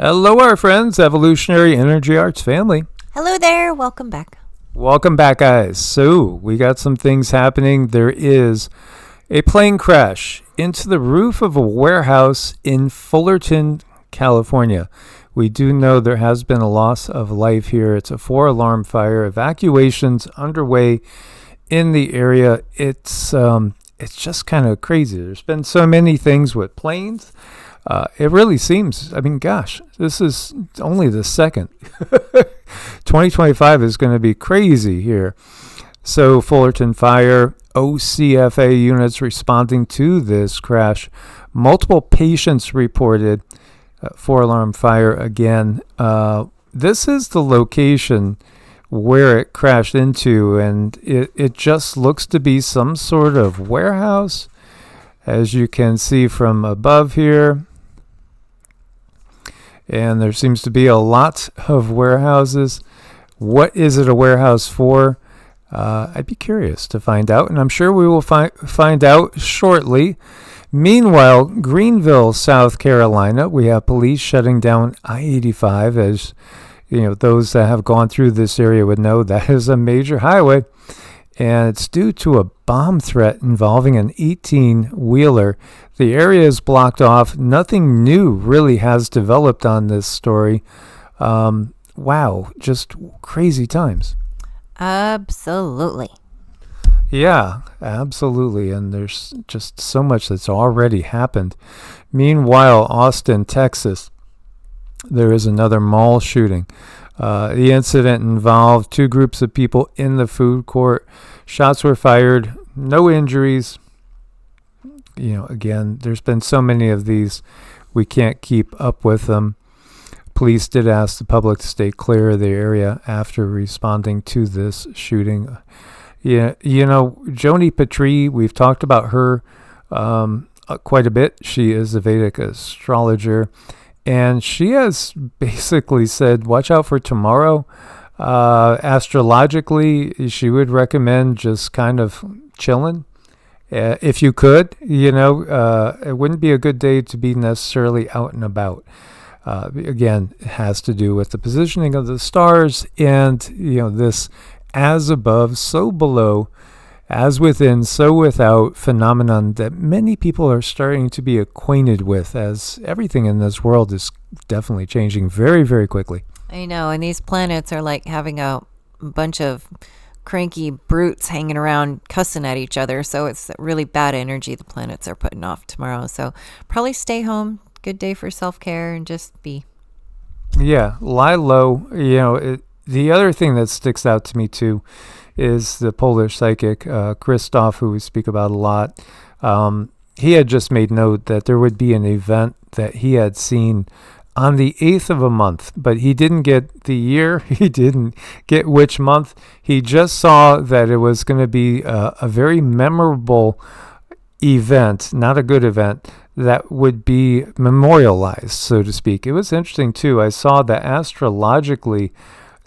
Hello, our friends, Evolutionary Energy Arts family. Hello there. Welcome back. Welcome back, guys. So, we got some things happening. There is a plane crash into the roof of a warehouse in Fullerton, California. We do know there has been a loss of life here. It's a 4-alarm fire. Evacuations underway in the area. It's just kind of crazy. There's been so many things with planes. It really seems, gosh, this is only the second. 2025 is going to be crazy here. So Fullerton Fire, OCFA units responding to this crash. Multiple patients reported 4-alarm fire again. This is the location where it crashed into, and it just looks to be some sort of warehouse, as you can see from above here. And there seems to be a lot of warehouses. What is it a warehouse for? I'd be curious to find out, and I'm sure we will find out shortly. Meanwhile, Greenville, South Carolina, we have police shutting down I-85. As you know, those that have gone through this area would know that is a major highway, and it's due to a bomb threat involving an 18-wheeler. The area is blocked off. Nothing new really has developed on this story. Wow, just crazy times. Absolutely. Yeah, absolutely. And there's just so much that's already happened. Meanwhile, Austin, Texas, there is another mall shooting. The incident involved 2 groups of people in the food court. Shots were fired, no injuries. You know, again, there's been so many of these, we can't keep up with them. Police did ask the public to stay clear of the area after responding to this shooting. Yeah, you know, Joni Patri, we've talked about her quite a bit. She is a Vedic astrologer, and she has basically said, watch out for tomorrow. Astrologically, she would recommend just kind of chilling. If you could, you know, it wouldn't be a good day to be necessarily out and about. Again, it has to do with the positioning of the stars and, you know, this as above, so below, as within, so without phenomenon that many people are starting to be acquainted with, as everything in this world is definitely changing very, very quickly. I know, and these planets are like having a bunch of cranky brutes hanging around cussing at each other, so it's really bad energy the planets are putting off tomorrow. So probably stay home. Good day for self-care and just be. Yeah, lie low. You know, the other thing that sticks out to me too is the Polish psychic Christoph, who we speak about a lot. He had just made note that there would be an event that he had seen on the 8th of a month, but he didn't get the year. He didn't get which month. He just saw that it was going to be a very memorable event, not a good event, that would be memorialized, so to speak. It was interesting too. I saw that astrologically,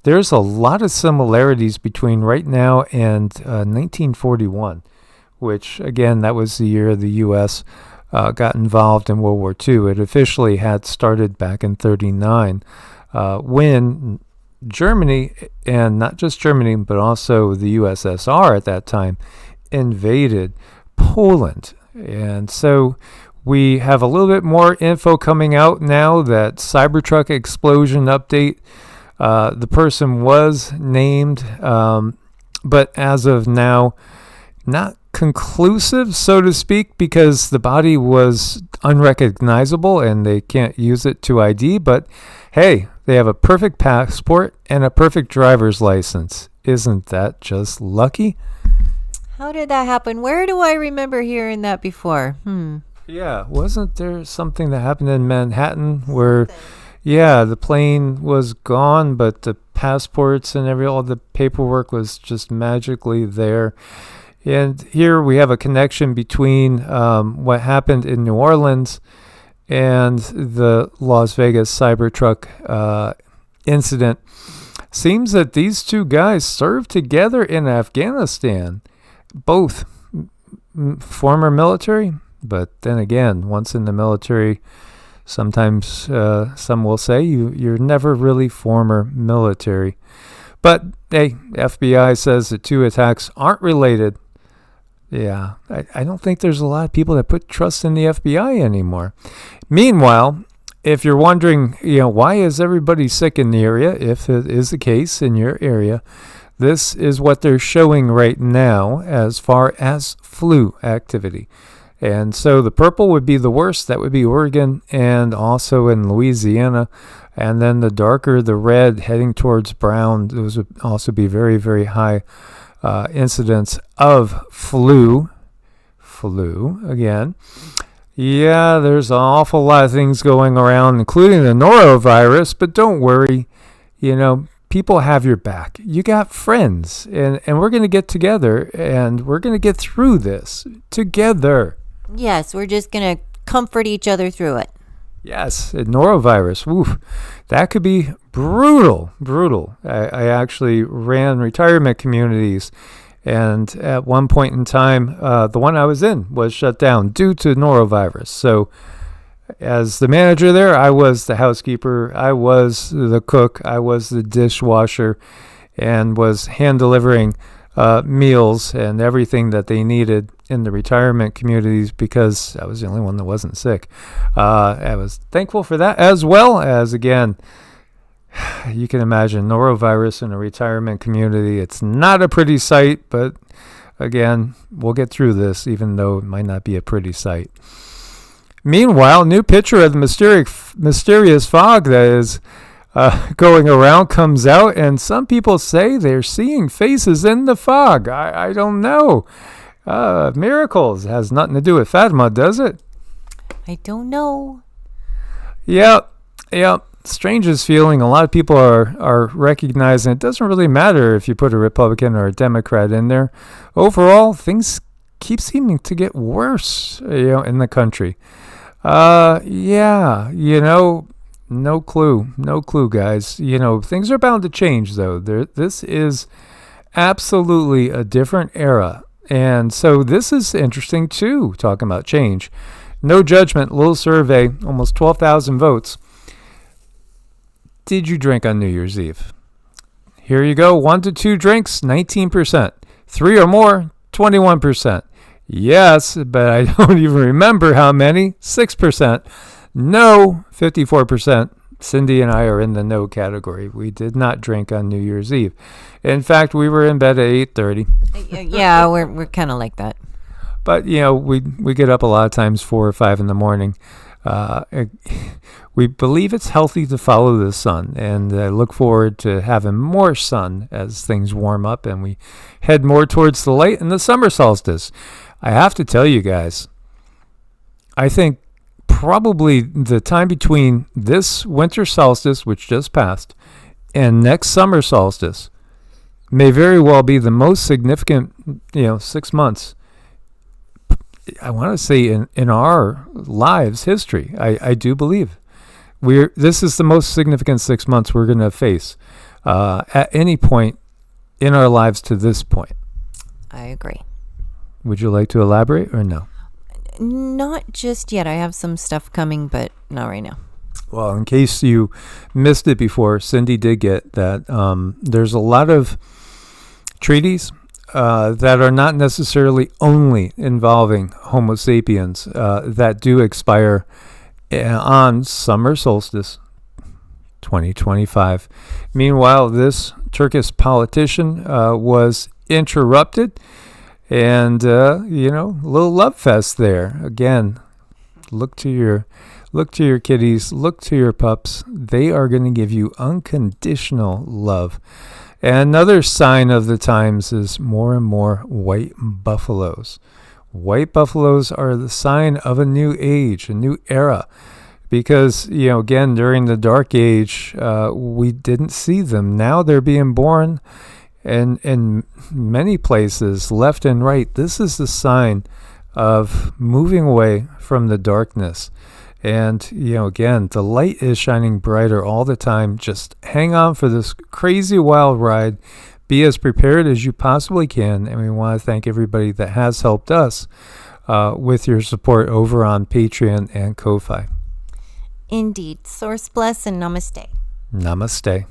there's a lot of similarities between right now and 1941, which again, that was the year the U.S. Got involved in World War II. It officially had started back in 1939 when Germany, and not just Germany, but also the USSR at that time, invaded Poland. And so we have a little bit more info coming out now. That Cybertruck explosion update. The person was named, but as of now, not conclusive, so to speak, because the body was unrecognizable and they can't use it to ID. But hey, they have a perfect passport and a perfect driver's license. Isn't that just lucky? How did that happen? Where do I remember hearing that before? Yeah, wasn't there something that happened in Manhattan where, yeah, the plane was gone, but the passports and all the paperwork was just magically there. And here we have a connection between what happened in New Orleans and the Las Vegas Cybertruck incident. Seems that these two guys served together in Afghanistan, both former military, but then again, once in the military, Sometimes some will say you're never really former military. But, hey, FBI says the two attacks aren't related. Yeah, I don't think there's a lot of people that put trust in the FBI anymore. Meanwhile, if you're wondering, why is everybody sick in the area, if it is the case in your area, this is what they're showing right now as far as flu activity. And so the purple would be the worst. That would be Oregon and also in Louisiana. And then the darker the red heading towards brown, those would also be very, very high incidence of flu. Flu, again. Yeah, there's an awful lot of things going around, including the norovirus. But don't worry, people have your back. You got friends. And we're going to get together, and we're going to get through this together. Yes, we're just going to comfort each other through it. Yes, norovirus. Oof, that could be brutal. I actually ran retirement communities, and at one point in time, the one I was in was shut down due to norovirus. So as the manager there, I was the housekeeper, I was the cook, I was the dishwasher, and was hand delivering meals and everything that they needed in the retirement communities because I was the only one that wasn't sick. I was thankful for that, as well as, again, you can imagine norovirus in a retirement community. It's not a pretty sight, but again, we'll get through this, even though it might not be a pretty sight. Meanwhile, new picture of the mysterious fog that is going around comes out, and some people say they're seeing faces in the fog. I don't know. Miracles has nothing to do with Fatima, does it? I don't know. Yep. Strangest feeling. A lot of people are recognizing it doesn't really matter if you put a Republican or a Democrat in there. Overall, things keep seeming to get worse, in the country. No clue, guys. Things are bound to change, though. This is absolutely a different era. And so this is interesting, too, talking about change. No judgment, little survey, almost 12,000 votes. Did you drink on New Year's Eve? Here you go. 1 to 2 drinks, 19%. 3 or more, 21%. Yes, but I don't even remember how many. 6%. No, 54%. Cindy and I are in the no category. We did not drink on New Year's Eve. In fact, we were in bed at 8:30. Yeah, we're kind of like that. But, we get up a lot of times 4 or 5 in the morning. We believe it's healthy to follow the sun, and I look forward to having more sun as things warm up and we head more towards the light and the summer solstice. I have to tell you guys, I think probably the time between this winter solstice, which just passed, and next summer solstice may very well be the most significant, 6 months, I want to say, in our lives history. I do believe this is the most significant 6 months we're going to face at any point in our lives to this point. I agree. Would you like to elaborate or no? Not just yet. I have some stuff coming, but not right now. Well, in case you missed it before, Cindy did get that there's a lot of treaties that are not necessarily only involving Homo sapiens that do expire on summer solstice 2025. Meanwhile, this Turkish politician was interrupted, and little love fest there. Again, look to your kitties, look to your pups. They are going to give you unconditional love. And another sign of the times is more and more white buffaloes. White buffaloes are the sign of a new age, a new era. Because, again, during the Dark Age, we didn't see them. Now they're being born in many places, left and right. This is the sign of moving away from the darkness. And, again, the light is shining brighter all the time. Just hang on for this crazy wild ride. Be as prepared as you possibly can. And we want to thank everybody that has helped us with your support over on Patreon and Ko-Fi. Indeed. Source bless and namaste. Namaste.